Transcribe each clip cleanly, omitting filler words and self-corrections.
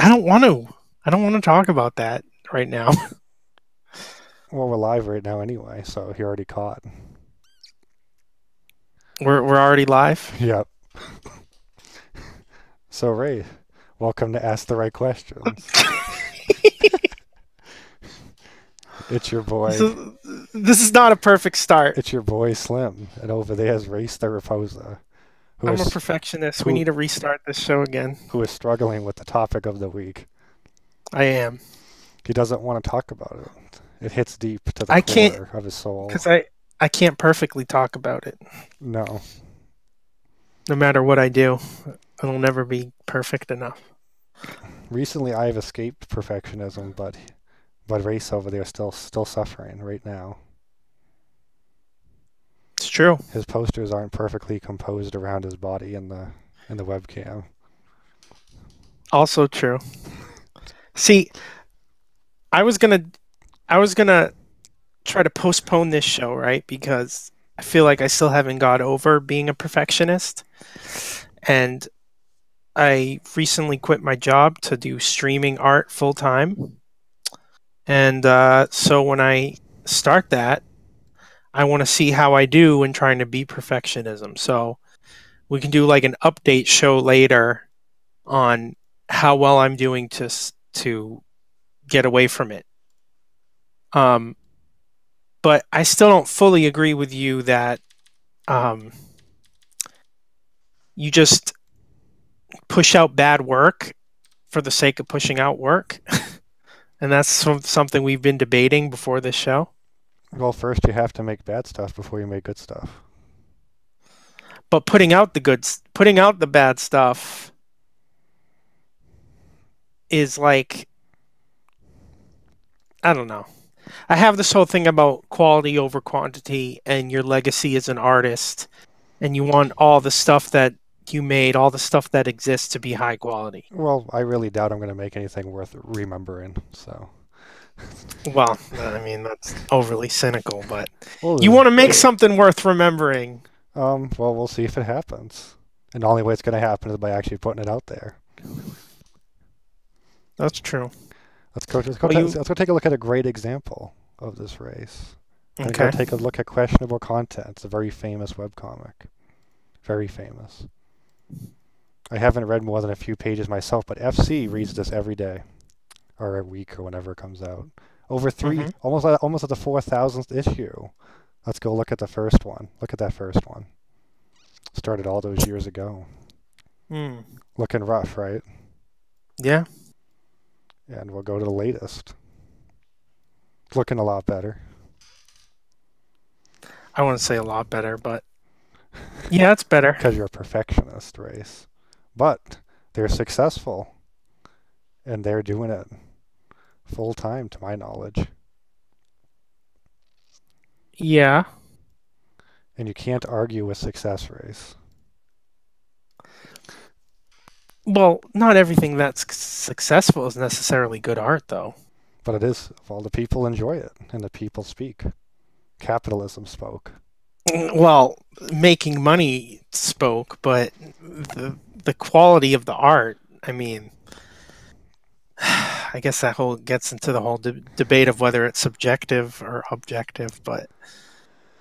I don't want to. I don't want to talk about that right now. Well, we're live right now anyway, so he already caught. We're already live. Yep. So, Ray, welcome to Ask the Right Questions. It's your This boy. is, this is not a perfect start. It's your boy Slim, and over there is Ray Raposa, who I'm a is perfectionist. We who need to restart this show again. who is struggling with the topic of the week. I am. He doesn't want to talk about it. It hits deep to the I can't core of his soul. because I can't perfectly talk about it. No. No matter what I do, it'll never be perfect enough. Recently, I have escaped perfectionism, but Ray's over there still suffering right now. It's true. His posters aren't perfectly composed around his body in the webcam. Also true. See, I was gonna I was gonna try to postpone this show, right? Because I feel like I still haven't got over being a perfectionist. And I recently quit my job to do streaming art full time. And so when I start that, I want to see how I do in trying to beat perfectionism. So we can do like an update show later on how well I'm doing to get away from it. Um, but I still don't fully agree with you that um, you just push out bad work for the sake of pushing out work. And that's something we've been debating before this show. Well, first you have to make bad stuff before you make good stuff. But putting out the bad stuff is like, I don't know. I have this whole thing about quality over quantity and your legacy as an artist, and you want all the stuff that you made, all the stuff that exists to be high quality. Well, I really doubt I'm going to make anything worth remembering. So, Well, I mean, that's overly cynical, but you well, want to make something worth remembering. well, we'll see if it happens. And the only way it's going to happen is by actually putting it out there. That's true. Well, Let's go take a look at a great example of this race. We're going to go okay. take a look at Questionable Content. It's a very famous webcomic. Very famous. I haven't read more than a few pages myself, but FC reads this every day, or a week, or whenever it comes out. Over three, Mm-hmm. almost at the 4,000th issue. Let's go look at the first one. Look at that first one. Started all those years ago. Mm. Looking rough, right? Yeah. And we'll go to the latest. Looking a lot better. I want to say a lot better, but yeah, it's better. Because you're a perfectionist race. But they're successful. And they're doing it full time, to my knowledge. Yeah. And you can't argue with success race. Well, not everything that's successful is necessarily good art, though. But it is, well, the people enjoy it, and the people speak. Capitalism spoke. Well, making money spoke, but the quality of the art, I mean, I guess that whole gets into the whole debate of whether it's subjective or objective, but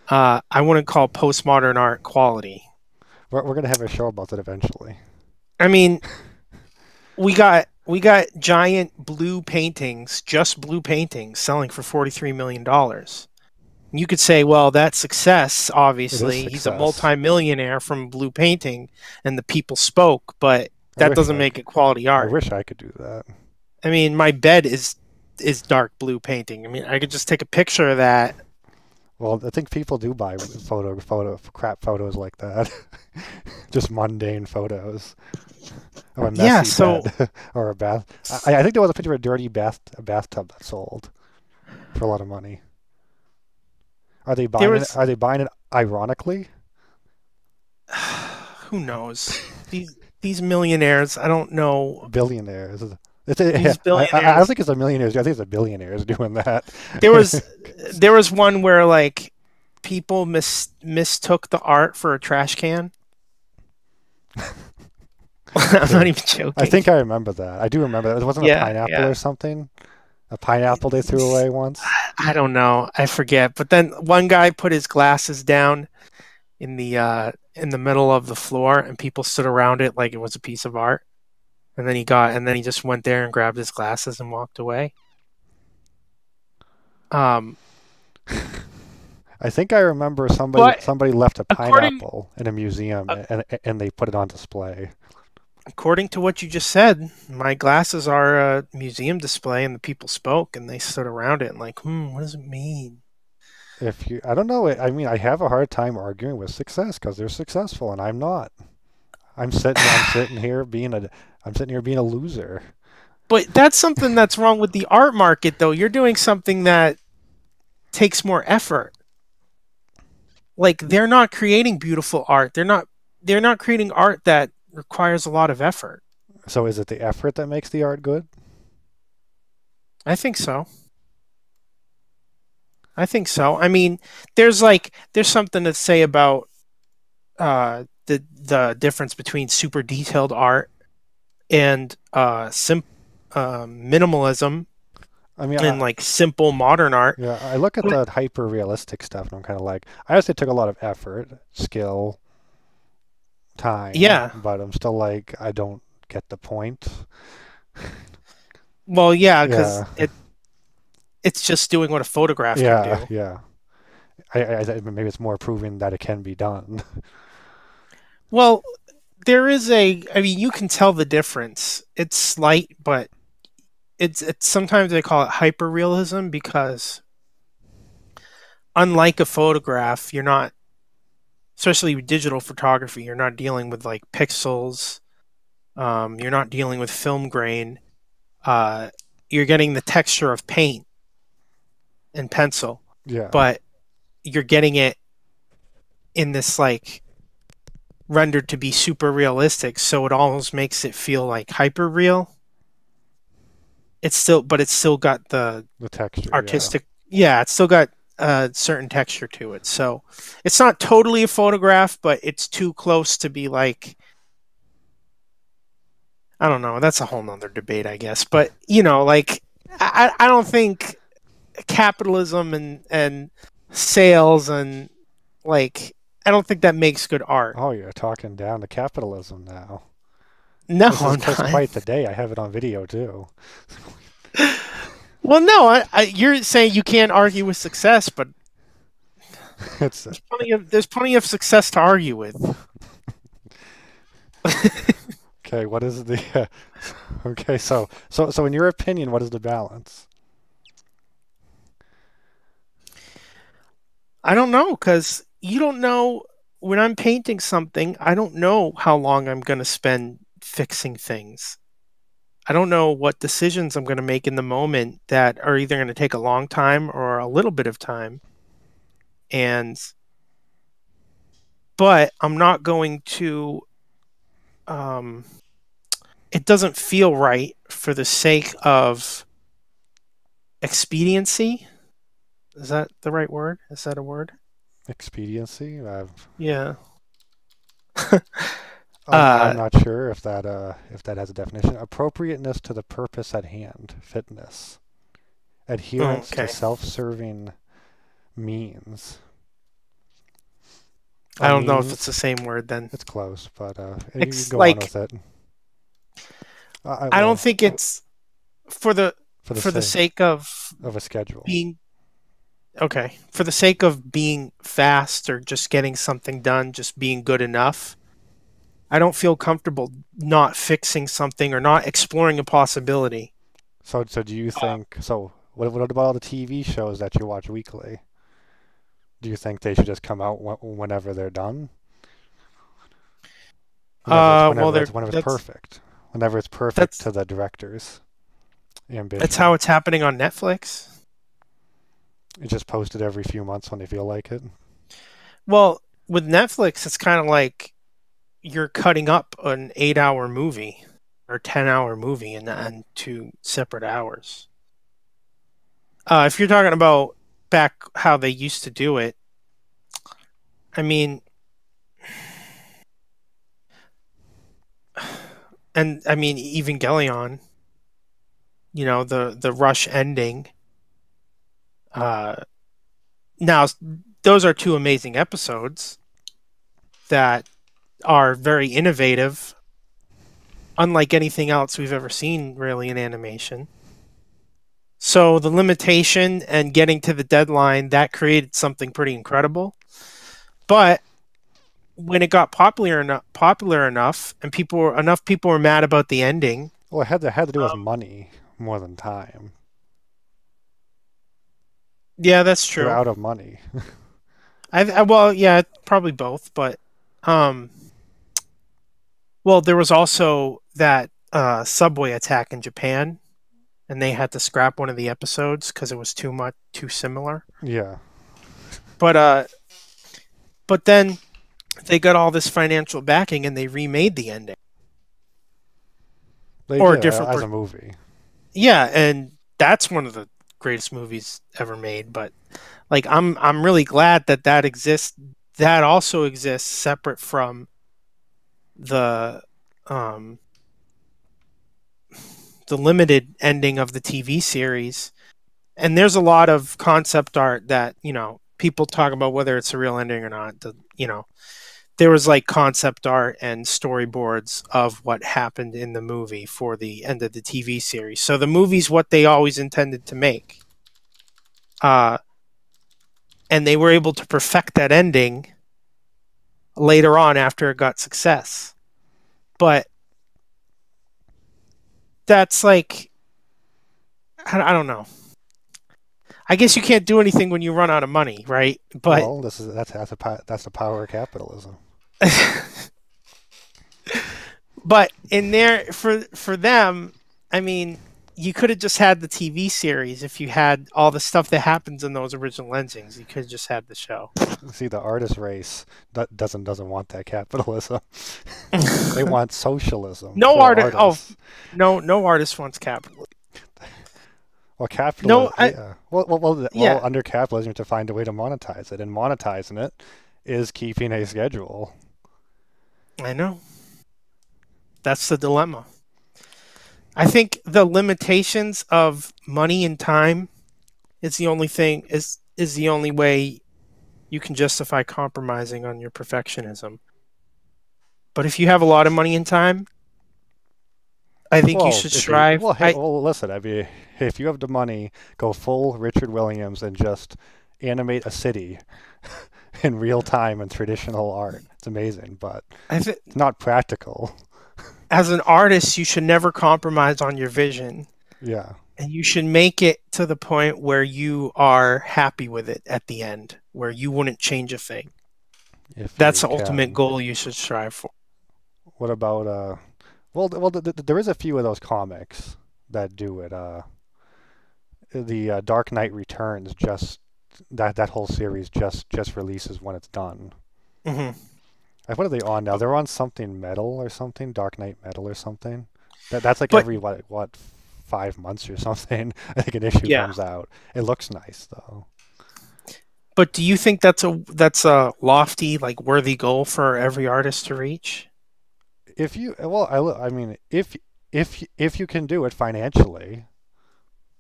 I wouldn't call postmodern art quality. We're going to have a show about that eventually. I mean, we got giant blue paintings, just blue paintings, selling for $43 million. You could say, well, that's success, It is obviously. He's a success. multimillionaire from blue painting, and the people spoke, but I that wish doesn't I, make it quality I art. wish I could do that. I mean, my bed is dark blue painting. I mean, I could just take a picture of that. Well, I think people do buy crap photos like that. Just mundane photos of a Yeah, messy so bed or a bath. I think there was a picture of a dirty a bathtub that sold for a lot of money. Are they there buying it? was Are they buying it ironically? who knows? These millionaires, I don't know. Billionaires. These I don't billionaires. think it's a millionaires. I think it's a billionaires doing that. There was there was one where like people mistook the art for a trash can. I'm not too. even I joking. think I remember that. I do remember that. It wasn't a Yeah, pineapple yeah. or something. A pineapple they threw away once. I don't know. I forget. But then one guy put his glasses down in the middle of the floor, and people stood around it like it was a piece of art. And then he just went there and grabbed his glasses and walked away. Um, I think I remember somebody but somebody left a according pineapple in a museum uh, and they put it on display. according to what you just said, my glasses are a museum display, and the people spoke and they stood around it and like, what does it mean? If you, I don't know. I mean, I have a hard time arguing with success because they're successful and I'm not. I'm sitting here being a loser. But that's something that's wrong with the art market, though. You're doing something that takes more effort. Like they're not creating beautiful art. They're not creating art that requires a lot of effort. So is it the effort that makes the art good? I think so. I think so. I mean, there's something to say about the difference between super detailed art and minimalism I mean, and like simple modern art. yeah, I look at But the hyper realistic stuff and I'm kind of like, I guess it took a lot of effort, skill, time, yeah, but I'm still like, I don't get the point. well, yeah, because Yeah, it's just doing what a photograph can yeah, do. yeah. Maybe it's more proving that it can be done. Well, I mean, you can tell the difference. It's slight, but it's sometimes they call it hyperrealism because unlike a photograph, you're not, especially with digital photography, you're not dealing with like pixels. You're not dealing with film grain. Uh, you're getting the texture of paint and pencil, Yeah. but you're getting it in this like rendered to be super realistic, so it almost makes it feel like hyper real. But it's still got the The texture, yeah. artistic. Yeah, it's still got a certain texture to it. So it's not totally a photograph, but it's too close to be like, I don't know. That's a whole nother debate, I guess. But like I don't think capitalism and sales and like I don't think that makes good art. Oh, you're talking down to capitalism now. No, This is I'm not. quite the day. I have it on video too. Well, no, you're saying you can't argue with success, but It's there's plenty of success to argue with. okay. What is the okay? So in your opinion, what is the balance? I don't know because you don't know when I'm painting something. I don't know how long I'm going to spend fixing things. I don't know what decisions I'm going to make in the moment that are either going to take a long time or a little bit of time. And but I'm not going to. Um, it doesn't feel right for the sake of expediency. Is that the right word? Is that a word? Expediency? Yeah. I'm uh, not sure if that has a definition. Appropriateness to the purpose at hand. Fitness. Adherence to okay. self-serving means. I A don't know if it's means. the same word then. It's close, but you go on Like with it. I I don't will think it's for the for the for the sake sake of of a schedule. being okay, for the sake of being fast or just getting something done, just being good enough. I don't feel comfortable not fixing something or not exploring a possibility. So do you think so? What about all the TV shows that you watch weekly? Do you think they should just come out whenever they're done? Well, Whenever it's perfect. Whenever it's perfect that's to the director's that's how ambition. it's happening on Netflix. It's just posted every few months when they feel like it. Well, with Netflix, it's kind of like you're cutting up an 8 hour movie or 10 hour movie in two separate hours. If you're talking about back how they used to do it, I mean, and I mean Evangelion, the Rush ending. Uh, now those are two amazing episodes that are very innovative, unlike anything else we've ever seen really in animation. So the limitation and getting to the deadline that created something pretty incredible. But when it got popular enough, and enough people were mad about the ending. Well, it had to do with Um, money more than time. yeah, that's They were true. out of money. Well, yeah, probably both, but um, well, there was also that subway attack in Japan, and they had to scrap one of the episodes because it was too similar. Yeah, But uh, but then they got all this financial backing, and they remade the ending they or a did different. as a movie. Yeah, and that's one of the greatest movies ever made. But like, I'm really glad that that exists. That also exists separate from the um the limited ending of the TV series. And there's a lot of concept art that people talk about whether it's a real ending or not. There was like concept art and storyboards of what happened in the movie for the end of the TV series. So the movie's what they always intended to make. Uh, and they were able to perfect that ending later on after it got success. But that's like, I don't know. I guess you can't do anything when you run out of money, right? But Well, that's the power of capitalism. but in there for them, I mean, you could have just had the TV series if you had all the stuff that happens in those original endings. You could have just had the show. See, the artist race doesn't want that capitalism. They want socialism no for artist. Oh, artists. no artist wants capitalism. Well, No, yeah. Well, yeah, under capitalism, you have to find a way to monetize it, and monetizing it is keeping a schedule. I know. That's the dilemma. I think the limitations of money and time is the only way you can justify compromising on your perfectionism. But if you have a lot of money and time, I think you Well, should if you strive. well, hey, well, listen. I mean, if you have the money, go full Richard Williams and just animate a city in real time in traditional art. It's amazing, but I th- it's not practical. as an artist, you should never compromise on your vision, Yeah, and you should make it to the point where you are happy with it at the end, where you wouldn't change a thing. if That's you the ultimate can. goal you should strive for. What about there is a few of those comics that do it. The Dark Knight Returns that whole series just releases when it's done. Hmm. What are they on now? They're on something metal or something, Dark Knight Metal or something. That's like But every what 5 months or something. I think an issue yeah, comes out. It looks nice though. but do you think that's a lofty, like worthy goal for every artist to reach? If you well, I mean, if you can do it financially,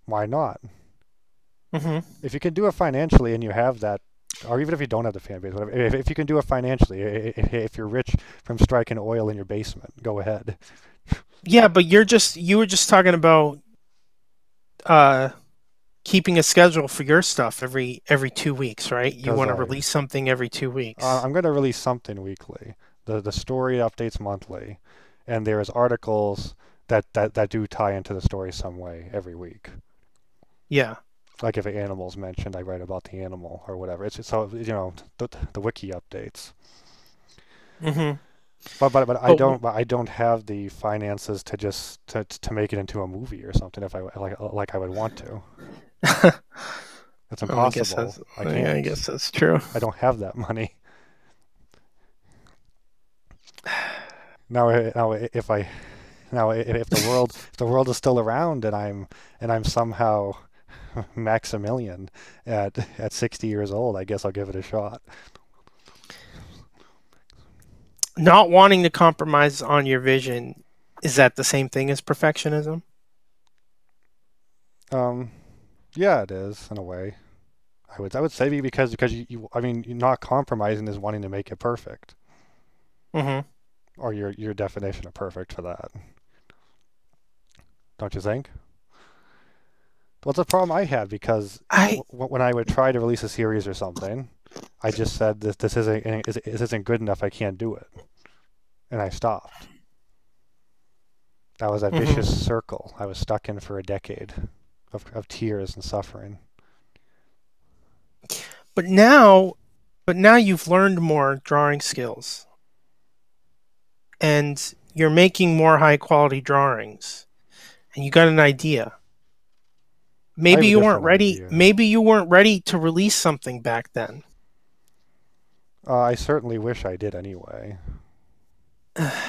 why not? Hmm. If you can do it financially and you have that, or even if you don't have the fan base, whatever, if you can do it financially, if you're rich from striking oil in your basement, go ahead. Yeah, but you were just talking about uh keeping a schedule for your stuff every 2 weeks, right? You Because want to release something every 2 weeks. I'm going to release something weekly. The story updates monthly, and there's articles that do tie into the story some way every week. Yeah. Like if an animal's mentioned, I write about the animal or whatever. It's so the wiki updates. Hmm. But But I don't have the finances to just to make it into a movie or something if I like I would want to. It's well, impossible. I I can't. guess that's true. I don't have that money. Now if I now if the world is still around and I'm somehow Maximilian at 60 years old, I guess I'll give it a shot. Not wanting to compromise on your vision Is that the same thing as perfectionism? Um, yeah, it is in a way. I would say because I mean you're not compromising is wanting to make it perfect, Hmm. or your definition of perfect for that, don't you think? What's the problem I had because I when I would try to release a series or something, I just said this isn't good enough. I can't do it, and I stopped. That was a hmm. vicious circle I was stuck in for a decade of tears and suffering. But now, but now you've learned more drawing skills and you're making more high quality drawings and you got an idea. I Maybe have a you weren't different ready. idea. Maybe you weren't ready to release something back then. I certainly wish I did anyway.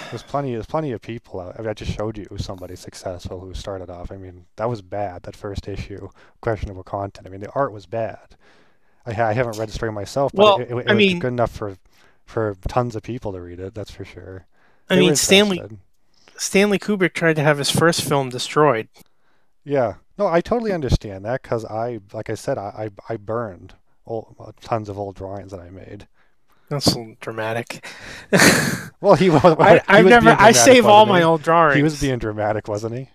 There's plenty of people out. I mean, I just showed you somebody successful who started off. I mean, that was bad. That first issue, questionable content. I mean, the art was bad. I haven't read the story myself, but Well, it I was mean, good enough for tons of people to read it. That's for sure. I They were mean, Stanley interested. Stanley Kubrick tried to have his first film destroyed. Yeah. No, I totally understand that because like I said, I burned tons of old drawings that I made. That's a little dramatic. Well, he I've was never. being I dramatic, save all wasn't my he? old He was drawings. being dramatic, wasn't he?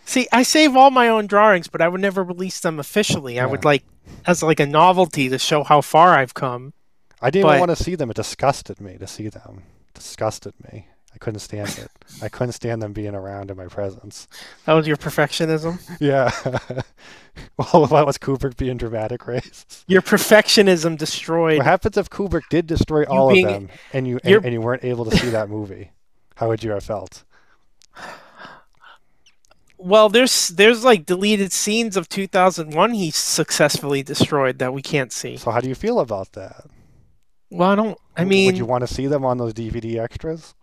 See, I save all my own drawings, but I would never release them officially. I Yeah. would like as like a novelty to show how far I've come. I didn't even But want to see them. It disgusted me to see them. It disgusted me. I couldn't stand it. I couldn't stand them being around in my presence. that was your perfectionism. Yeah. Well, what was Kubrick being dramatic, Race? Your perfectionism What destroyed happens if Kubrick did destroy you all of being them and your you weren't able to see that movie? How would you have felt? well, there's like deleted scenes of 2001 he successfully destroyed that we can't see. So how do you feel about that? Well, I don't. I Would you mean, want to see them on those DVD extras?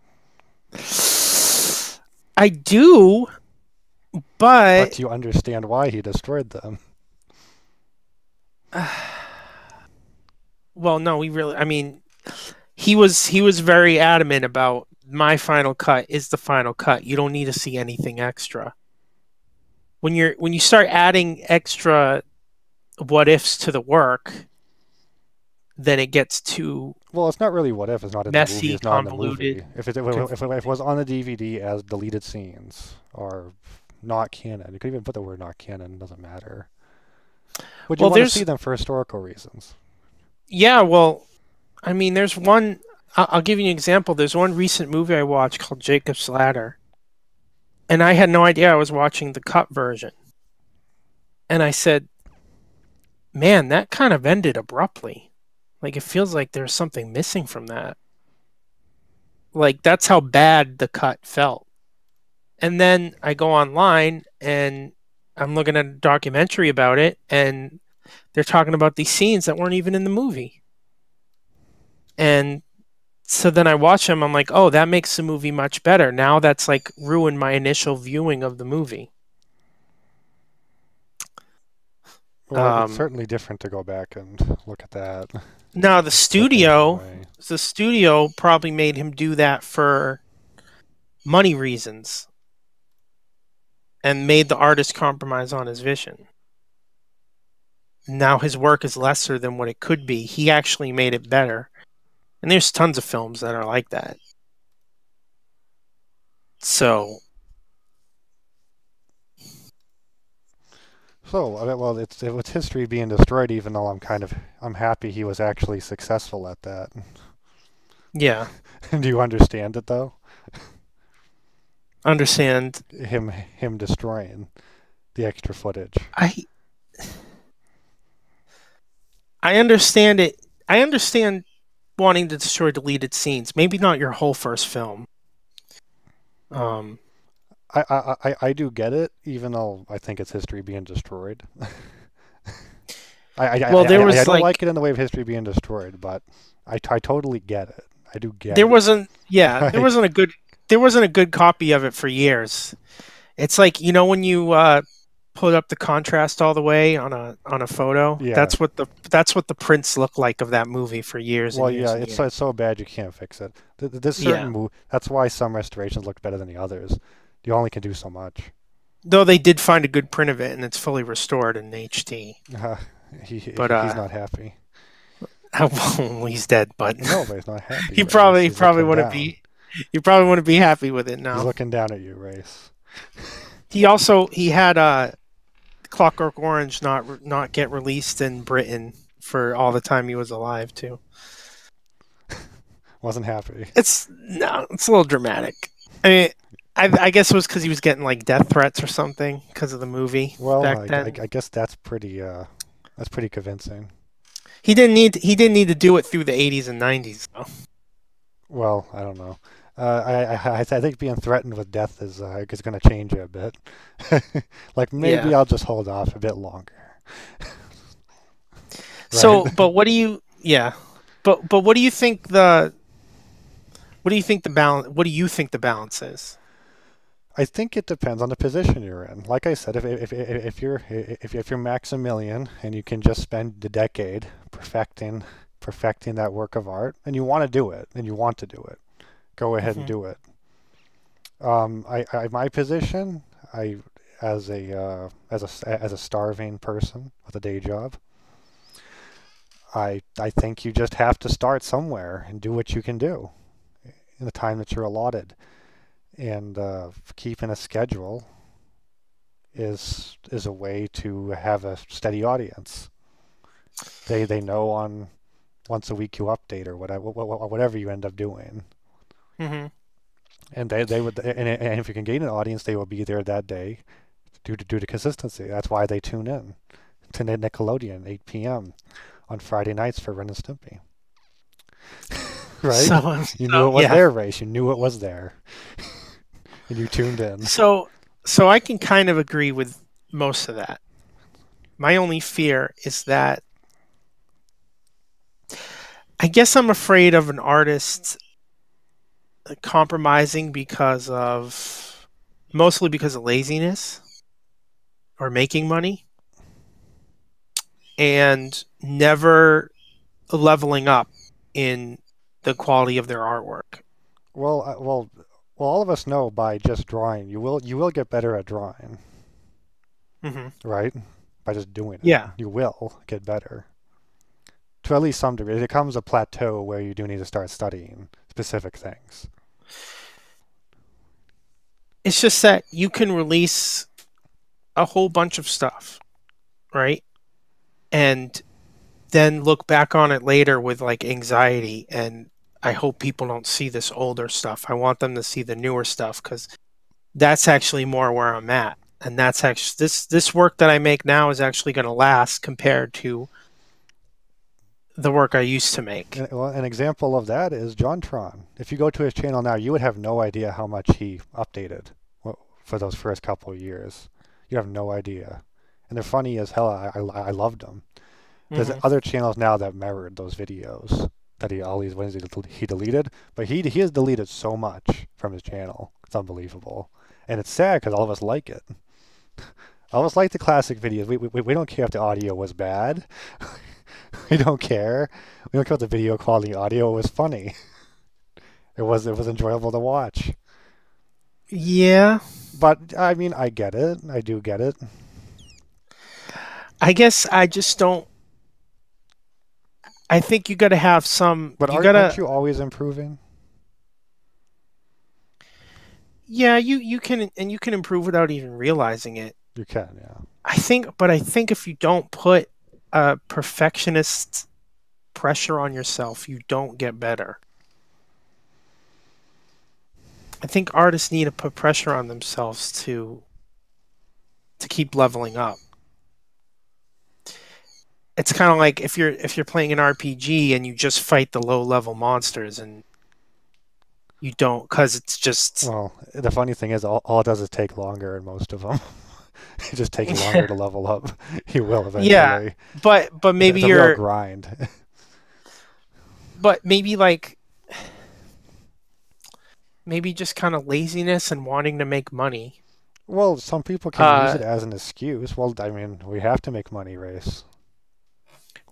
I do, But but do you understand why he destroyed them? well, no, we really. I mean, he was very adamant about my final cut is the final cut. You don't need to see anything extra. When you start adding extra what ifs to the work, then it gets too Well, it's not really what if it's not in the movie. messy, It's not in the convoluted, movie. If it was on the DVD as deleted scenes or not canon, you could even put the word not canon. Doesn't matter. Would you well, want to see there's them for historical reasons? yeah, well, I mean, there's one. I'll give you an example. There's one recent movie I watched called Jacob's Ladder, and I had no idea I was watching the cut version. And I said, "Man, that kind of ended abruptly. Like it feels like there's something missing from that. Like that's how bad the cut felt." And then I go online and I'm looking at a documentary about it, and they're talking about these scenes that weren't even in the movie. And so then I watch them. I'm like, oh, that makes the movie much better. Now that's like ruined my initial viewing of the movie. Well, it's Um, certainly different to go back and look at that, now strip anything away. the studio probably made him do that for money reasons and made the artist compromise on his vision. Now his work is lesser than what it could be. He actually made it better. And there's tons of films that are like that. So, So, well, it's history being destroyed. Even though I'm happy he was actually successful at that. yeah, Do you understand it though? understand. Him destroying the extra footage. I I understand it. I understand wanting to destroy deleted scenes. Maybe not your whole first film. Um, I do get it, even though I think it's history being destroyed. well, there I was don't like like it in the way of history being destroyed, but I totally get it. I do get there it. wasn't yeah, Like, there wasn't a good copy of it for years. It's like, when you put up the contrast all the way on a photo. Yeah. That's what the prints look like of that movie for years and Well, years yeah, and it's years. so bad you can't fix it. This certain Yeah. move, that's why some restorations look better than the others. You only can do so much. Though they did find a good print of it and it's fully restored in HD. Uh, But he's not happy. well, he's dead, but No, but he's not happy, he Race. probably He's probably looking wouldn't down. be he probably wouldn't be happy with it He's now. looking down at you, Race. He had Clockwork Orange not get released in Britain for all the time he was alive too. Wasn't happy. It's no, it's a little dramatic. I mean, I guess it was because he was getting like death threats or something because of the movie Well, back then. I guess that's pretty convincing. He didn't need to do it through the 80s and 90s though. Well, I don't know. I think being threatened with death is going to change it a bit. Like Yeah. maybe I'll just hold off a bit longer, right? So, but what do you? Yeah. But what do you think the balance is? I think it depends on the position you're in. Like I said, if you're Maximilian and you can just spend the decade perfecting that work of art, and you want to do it, and you want to do it, go ahead and Hmm. do it. My position, I as a starving person with a day job, I think you just have to start somewhere and do what you can do in the time that you're allotted, and keeping a schedule is a way to have a steady audience. They know on once a week you update or whatever you end up doing, Hmm. and they would and if you can gain an audience, they will be there that day due to consistency. That's why they tune in to Nickelodeon 8 p.m. on Friday nights for Ren and Stimpy. Right? You knew So it was yeah. their race. You knew it was there, and you tuned in. So so I can kind of agree with most of that. My only fear is that I guess I'm afraid of an artist compromising mostly because of laziness or making money and never leveling up in the quality of their artwork. Well, all of us know by just drawing, you will get better at drawing, Hmm. right? By just doing it, Yeah. you will get better to at least some degree. There comes a plateau where you do need to start studying specific things. It's just that you can release a whole bunch of stuff, right? And then look back on it later with like anxiety and I hope people don't see this older stuff. I want them to see the newer stuff because that's actually more where I'm at. And that's actually this work that I make now is actually going to last compared to the work I used to make. Well, an example of that is JonTron. If you go to his channel now, you would have no idea how much he updated for those first couple of years. You have no idea. And they're funny as hell. I loved them. There's Hmm. other channels now that mirrored those videos that all these ones he deleted, but he has deleted so much from his channel. It's unbelievable, and it's sad because all of us like it. All of us like the classic videos. We don't care if the audio was bad. We don't care. We don't care if the video quality audio was funny. It was enjoyable to watch. Yeah, But I mean, I get it. I do get it. I guess I just don't. I think you got to have some. But You got aren't to. you always improving? Yeah, you can and you can improve without even realizing it. You can, yeah. I think if you don't put a perfectionist pressure on yourself, you don't get better. I think artists need to put pressure on themselves to keep leveling up. It's kind of like if you're playing an RPG and you just fight the low level monsters and you don't because it's just Well, the funny thing is, all it does is take longer in most of them. It just takes longer to level up. You will yeah, eventually. but maybe It's a real you're grind. but maybe like maybe just kind of laziness and wanting to make money. Well, some people can use Uh, it as an excuse. Well, I mean, we have to make money race.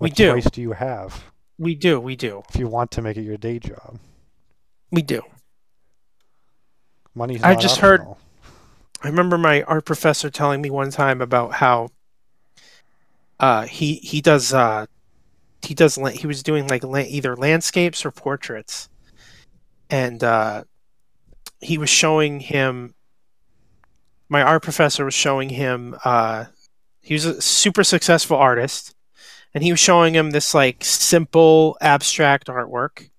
we What do, choice do you have we do, if you want to make it your day job? we do. Money's I not just heard. optional. I remember my art professor telling me one time about how he does he was doing like either landscapes or portraits, and he was showing him my art professor was showing him he was a super successful artist, and he was showing him this like simple abstract artwork,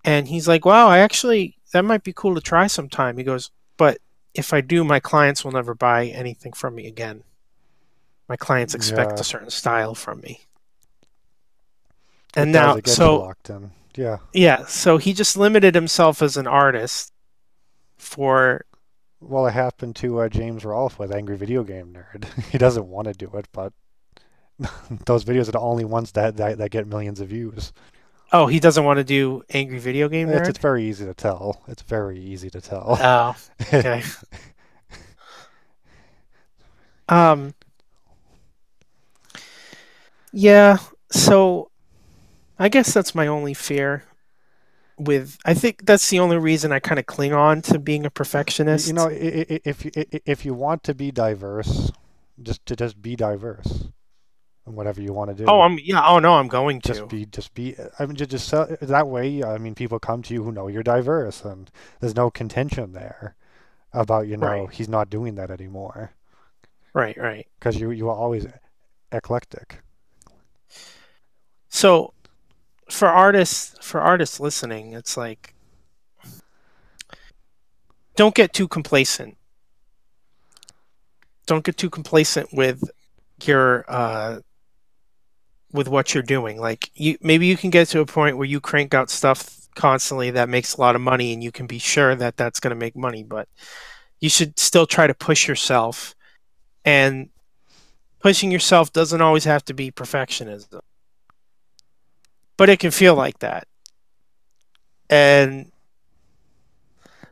and he's like, wow, I actually that might be cool to try sometime. He goes, but if I do, my clients will never buy anything from me again. My clients expect Yeah, a certain style from me. it And does. now It gets you so locked in. Yeah. yeah, so he just limited himself as an artist for Well, it happened to James Rolfe with Angry Video Game Nerd. He doesn't want to do it, but those videos are the only ones that get millions of views. oh, he doesn't want to do Angry Video Game It's Nerd. it's very easy to tell. It's very easy to tell. Oh, okay. Um, yeah, so I guess that's my only fear with I think that's the only reason I kind of cling on to being a You know, perfectionist. if you want to be diverse, just be diverse in whatever you want to Oh, do. I'm yeah, oh no, I'm going Just to. be just be. I mean, just that way. I mean, people come to you who know you're diverse, and there's no contention there about Right. he's not doing that anymore Right, right. because you are always eclectic. So, for artists listening, it's like don't get too complacent. Don't get too complacent your with what you're doing. Like you maybe you can get to a point where you crank out stuff constantly that makes a lot of money and you can be sure that that's going to make money, but you should still try to push yourself, and pushing yourself doesn't always have to be perfectionism, but it can feel like that. And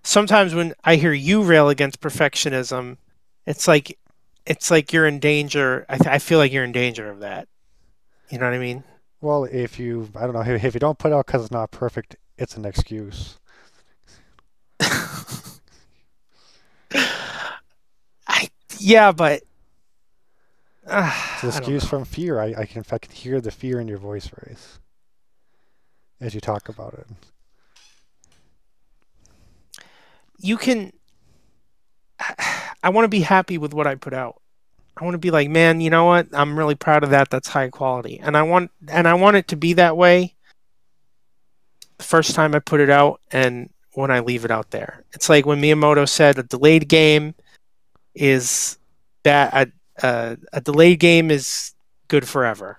sometimes when I hear you rail against perfectionism, it's like it's like you're in danger. I feel like you're in danger of that. You know what I mean? Well, if you I don't know if you don't put out because it's not perfect, it's an excuse. I yeah, but It's an I don't excuse know. from fear. I can hear the fear in your voice, Race, as you talk about it. You can. I want to be happy with what I put out. I want to be like, man, you know what? I'm really proud of that. That's high quality, and I want it to be that way the first time I put it out and when I leave it out there. It's like when Miyamoto said a delayed game is that a delayed game is good forever.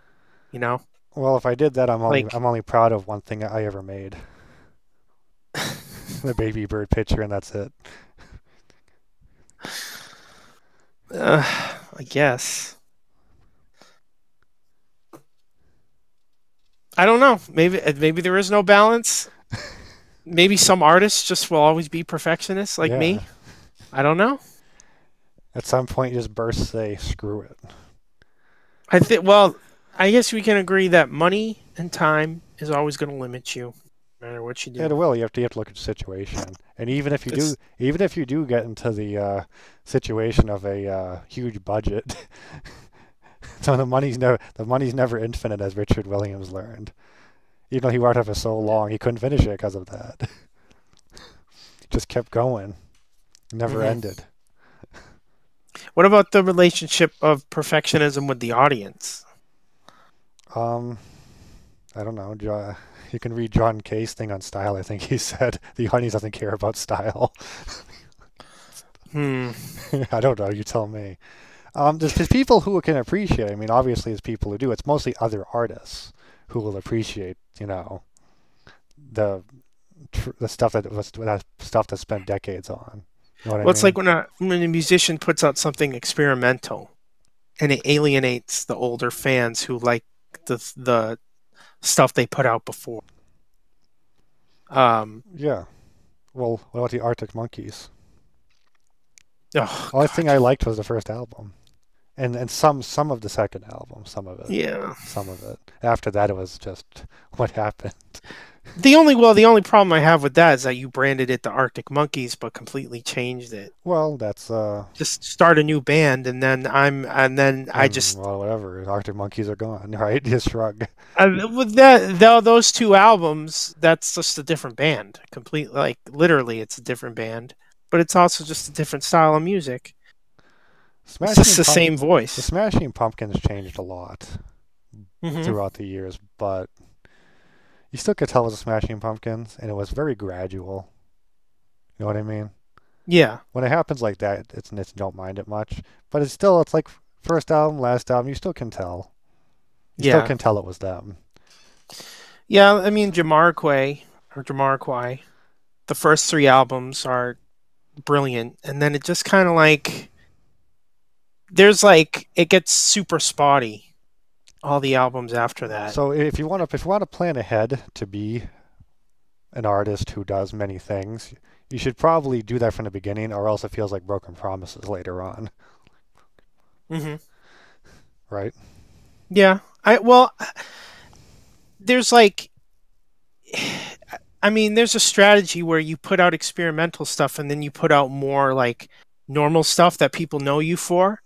You know, Well, if I did that, like I'm only proud of one thing I ever made. The baby bird picture, and that's it. I guess I don't know. Maybe there is no balance. Maybe some artists just will always be perfectionists like Yeah. me. I don't know. At some point, you just burst, say, screw it. I think. Well, I guess we can agree that money and time is always going to limit you, no matter what you It do. will. You have to look at the situation, and It's even if you do get into the situation of a huge budget, so the money's never infinite, as Richard Williams learned. Even though he worked on it for so long, he couldn't finish it because of that. Just kept going, never mhm. ended. What about the relationship of perfectionism with the audience? Um, I don't know. You can read John Kay's thing on style. I think he said the audience doesn't care about style. Hmm. I don't know. You tell me. There's people who can appreciate. I mean, obviously, there's people who do. It's mostly other artists who will appreciate, the the stuff that's spent decades on. You know what I Well, it's mean? like when a musician puts out something experimental and it alienates the older fans who like the stuff they put out before. Um, Yeah. Well, what about the Arctic Monkeys? Oh Only thing God. I liked was the first album, and some of the second album, some of it, Yeah. some of it. After that, it was just what happened. The only problem I have with that is that you branded it the Arctic Monkeys, but completely changed it. Well, that's Just start a new band, and then I and just well, whatever. Arctic Monkeys are gone, right? Just shrug. with that those two albums, that's just a different band. Completely, like literally, it's a different band, but it's also just a different style of music. It's just Smashing the Pump, same the voice. Smashing Pumpkins changed a lot Hmm. throughout the years, but you still could tell it was the Smashing Pumpkins, and it was very gradual. You know what I mean? Yeah, When it happens like that, it's don't mind it much, but it's like first album, last album. You still can tell. You still yeah, can tell it was them. yeah. I mean, Jamiroquai, the first three albums are brilliant, and then it just kind of like it gets super spotty. All the albums after that. So if you want to plan ahead to be an artist who does many things, you should probably do that from the beginning, or else it feels like broken promises later on, Hmm. right? Yeah. I well, there's like I mean, there's a strategy where you put out experimental stuff and then you put out more like normal stuff that people know you for.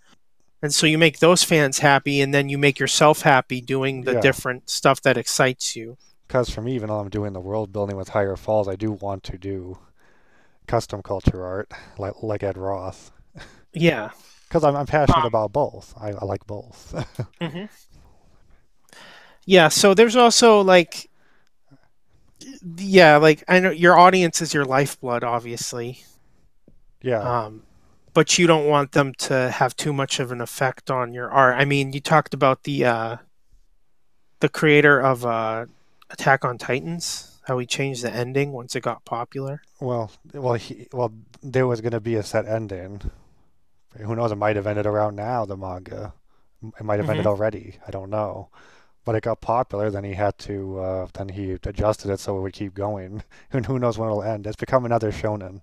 And so you make those fans happy and then you make yourself happy doing the Yeah, different stuff that excites you. because for me, even though I'm doing the world building with Higher Falls, I do want to do custom culture art like Ed Roth, Yeah. because I'm passionate Um, about both. I like both. mhm. Yeah, so there's also like yeah, like I know your audience is your lifeblood obviously. Yeah. Um but you don't want them to have too much of an effect on your art. I mean, you talked about the creator of Attack on Titans, how he changed the ending once it got popular. Well, there was going to be a set ending. Who knows? It might have ended around now. The manga, it might have ended Hmm. already. I don't know. But it got popular. Then he had to. Then he adjusted it so it would keep going. And who knows when it'll end? It's become another shonen.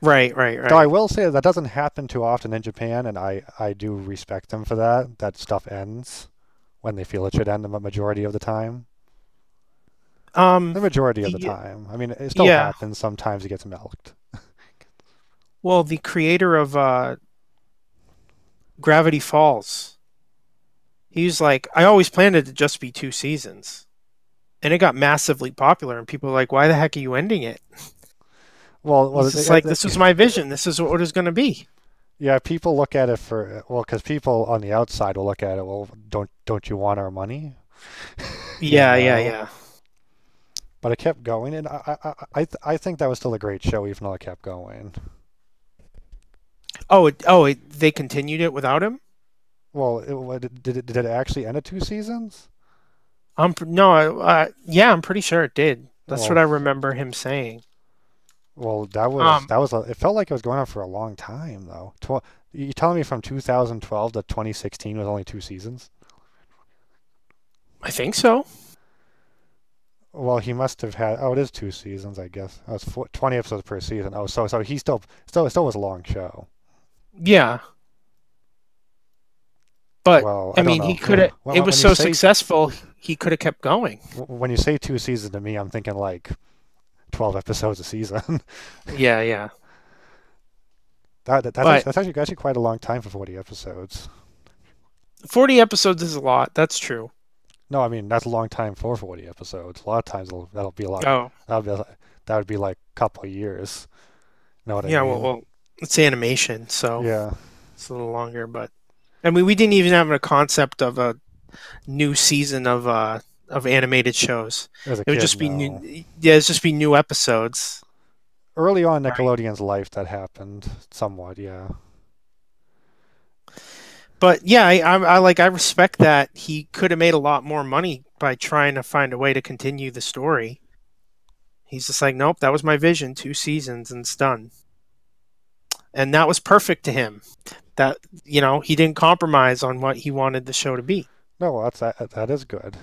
Right, right, Though I right. will say that doesn't happen too often in Japan, and I do respect them for that. That stuff ends when they feel it should end the majority of the time. Um, The majority of the the time. I mean, it still yeah. happens. Sometimes it gets milked. Well, the creator of Gravity Falls, he was like, I always planned it to just be two seasons, and it got massively popular, and people were like, why the heck are you ending it? Well, He's just like, this was my vision. This is what it was going to be. yeah, people look at it for well, because people on the outside will look at it. Well, don't you want our money? You Yeah, yeah, know. yeah. But it kept going, and I think that was still a great show, even though it kept going. They continued it without him. Well, did it actually end at two seasons? No, yeah, I'm pretty sure it did. That's what Well, I remember him saying. well, Um, it felt like it was going on for a long time though. You telling me from 2012 to 2016 was only two seasons? I think so. Well, he must have had. Oh, it is two seasons, I guess. Oh, it's 20 episodes per season. Oh, so he still was a long show. Yeah, but Well, I I don't mean, he know. could have. It was When you so say successful, he could have kept going. when you say two seasons to me, I'm thinking like 12 episodes a season. Yeah, yeah. But That's actually quite a long time for 40 episodes. 40 episodes is a lot. That's true. No, I mean that's a long time for 40 episodes. A lot of times that'll be a lot. Oh, That'll be that would be like a couple of years. You know what I yeah. mean? It's animation, so Yeah. it's a little longer. But I mean, we didn't even have a concept of a new season of animated shows. As a It would kid, just be no. new. Yeah, it'd just be new episodes. Early on in Right. Nickelodeon's life, that happened somewhat. Yeah. But yeah, I respect that he could have made a lot more money by trying to find a way to continue the story. He's just like, nope, that was my vision, two seasons and it's done. And that was perfect to him. That he didn't compromise on what he wanted the show to be. No, that is good.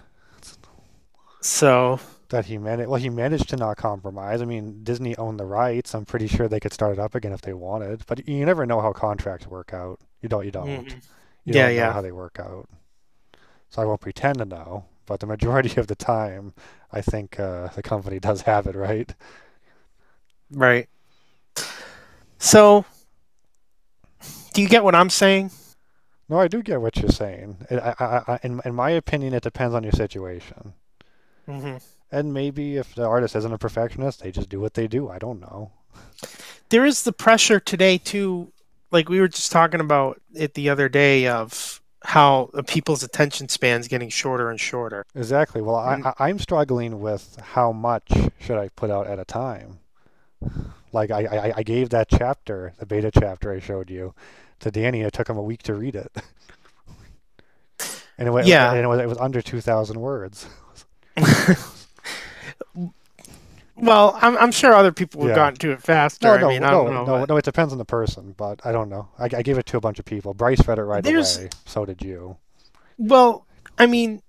So that he managed to not compromise. I mean, Disney owned the rights. I'm pretty sure they could start it up again if they wanted. But you never know how contracts work out. You don't. Hmm. You Yeah, don't know yeah, how they work out. So I won't pretend to know. But the majority of the time, I think the company does have it right. right. So, do you get what I'm saying? No, I do get what you're saying. In my opinion, it depends on your situation. Hmm. And maybe if the artist isn't a perfectionist, they just do what they do. I don't know. There is the pressure today too, like we were just talking about it the other day of how people's attention span's getting shorter and shorter. Exactly. Well, And I'm struggling with how much should I put out at a time. Like I gave that chapter, the beta chapter I showed you, to Danny. It took him a week to read it, and yeah. it was under 2,000 words. Well, I'm sure other people have Yeah. gotten to it faster. I mean, I don't know, but No. It depends on the person, but I don't know. I gave it to a bunch of people. Bryce read it right there's away. So did you. well, I mean,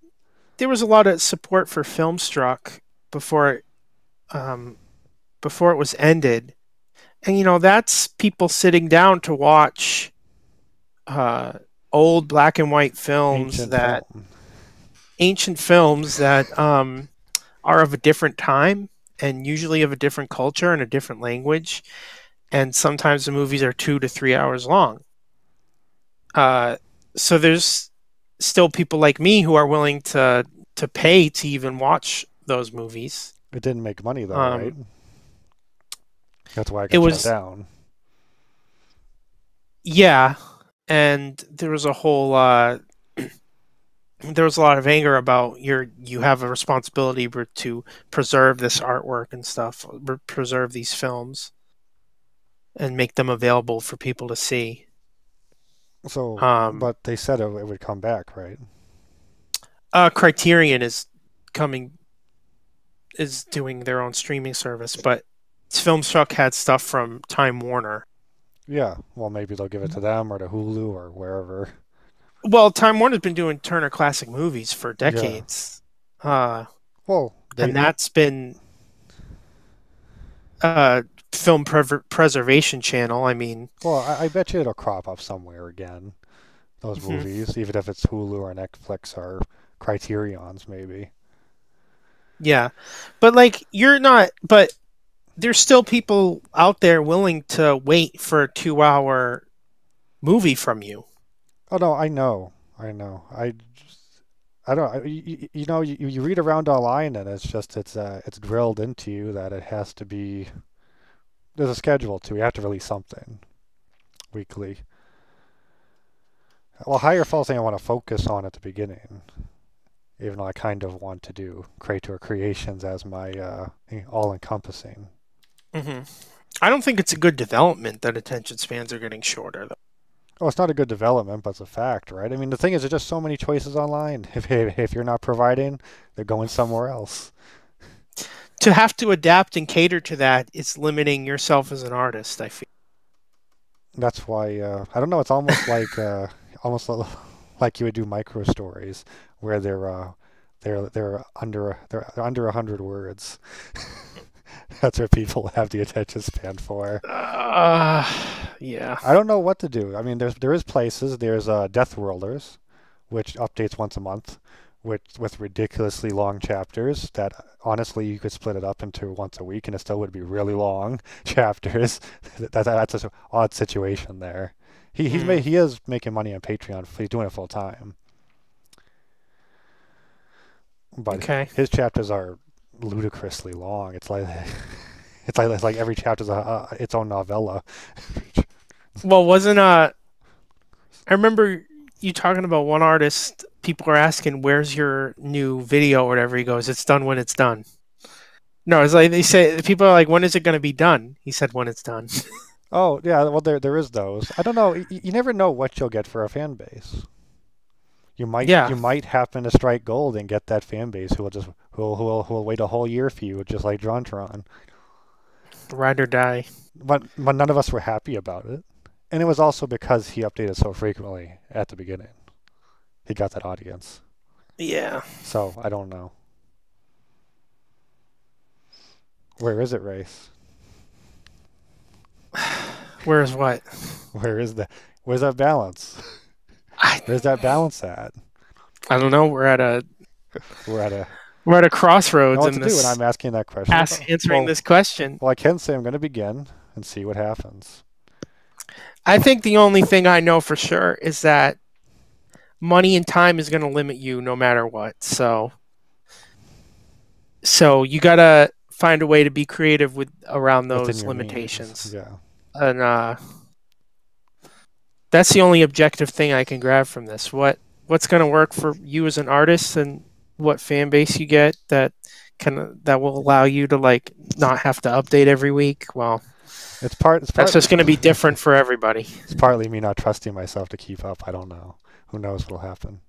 there was a lot of support for Filmstruck before um before it was ended. And that's people sitting down to watch uh old black and white films Ancient that film. ancient films that are of a different time and usually of a different culture and a different language. And sometimes the movies are 2 to 3 hours long. Uh, so there's still people like me who are willing to pay to even watch those movies. It didn't make money though, right? Um, That's why it it got shut was down. yeah, and there was a lot of anger about you have a responsibility to preserve this artwork and stuff, preserve these films and make them available for people to see. So, Um, but they said it would come back, right? Criterion coming is doing their own streaming service, but Filmstruck had stuff from Time Warner. Yeah. Well, maybe they'll give it to them or to Hulu or wherever. Well, Time Warner's been doing Turner Classic Movies for Yeah. decades, uh, Well, and they. that's been a preservation channel. I mean, Well, I bet you it'll crop up somewhere again. Those mhm. movies, even if it's Hulu or Netflix or Criterion's, maybe. Yeah, but like you're not, but there's still people out there willing to wait for a 2 hour movie from you. Oh no, I know. I don't. You know, you read around online, and it's drilled into you that it has to be. There's a schedule too. You have to release something weekly. Well, Higher Falls thing I want to focus on at the beginning, even though I kind of want to do Creator Creations as my all-encompassing. Hmm. I don't think it's a good development that attention spans are getting shorter, though. Oh, it's not a good development, but it's a fact, right? I mean, the thing is, there's just so many choices online. If you're not providing, they're going somewhere else. To have to adapt and cater to that is limiting yourself as an artist, I feel. That's why I don't know. It's almost like you would do micro stories where they're under 100 words. That's where people have the attention span for. Uh, yeah. I don't know what to do. I mean, there is places. There's Death Worlders, which updates once a month, with ridiculously long chapters. That honestly, you could split it up into once a week, and it still would be really long chapters. That's an odd situation there. Mm, He is making money on Patreon. He's doing it full time, but okay. his chapters are ludicrously long. It's like every chapter's its own novella. Well, wasn't I remember you talking about one artist. People are asking, "Where's your new video?" or whatever. He goes, "It's done when it's done." No, it's like they say. People are like, "When is it going to be done?" He said, "When it's done." Oh yeah, well there is those. I don't know. You never know what you'll get for a fan base. Yeah, You might happen to strike gold and get that fan base who will wait a whole year for you, just like JonTron. ride or die. But none of us were happy about it, and it was also because he updated so frequently at the beginning. He got that audience. Yeah. So I don't know. Where is it, Race? Whereas what? Where is the where's that balance? I Where's that balance at? I don't know. We're at a We're at a know crossroads what to in do, and this I'm asking that question. answering this question. Well, I can say I'm going to begin and see what happens. I think the only thing I know for sure is that money and time is going to limit you no matter what. So you got to find a way to be creative with around Within those your means, limitations. yeah. And that's the only objective thing I can grab from this. What's going to work for you as an artist and what fan base you get that will allow you to like not have to update every week. Well, It's that's partly just going to be different for everybody. it's partly me not trusting myself to keep up. I don't know. Who knows what'll happen?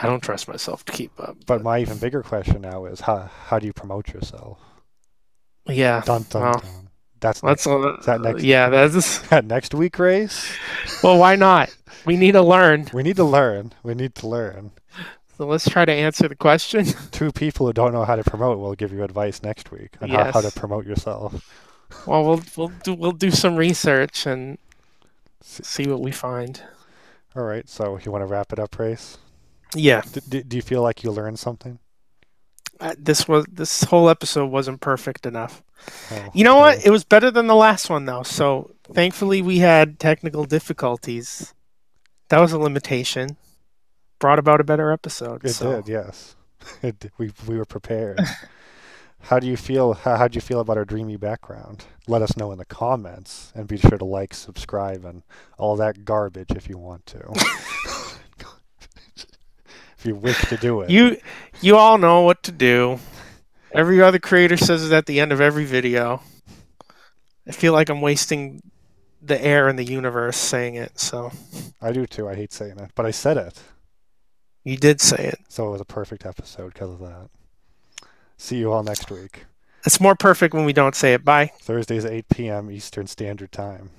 I don't trust myself to keep up, But but my even bigger question now is how do you promote yourself? yeah. Dun dun Well, dun. That's let's next. Is that next? yeah, that's That next week race? well, why not? We need to learn. We need to learn. We need to learn. So let's try to answer the question. Two people who don't know how to promote will give you advice next week on how to Yes. promote yourself. Well, we'll do some research and S- see what we find. All right. So you want to wrap it up, Race? Yeah. Do you feel like you learned something? This whole episode wasn't perfect enough. Oh, You know what? okay. It was better than the last one though. So thankfully we had technical difficulties. That was a limitation. Brought about a better episode. It So did, yes. We were prepared. How do you feel? How do you feel about our dreamy background? Let us know in the comments, and be sure to like, subscribe, and all that garbage if you want to. If you wish to do it. you all know what to do. Every other creator says it at the end of every video. I feel like I'm wasting the air in the universe saying it. So I do too. I hate saying it, but I said it, you did say it. so it was a perfect episode because of that. See you all next week. It's more perfect when we don't say it. Bye. Thursdays at 8 p.m. Eastern Standard Time.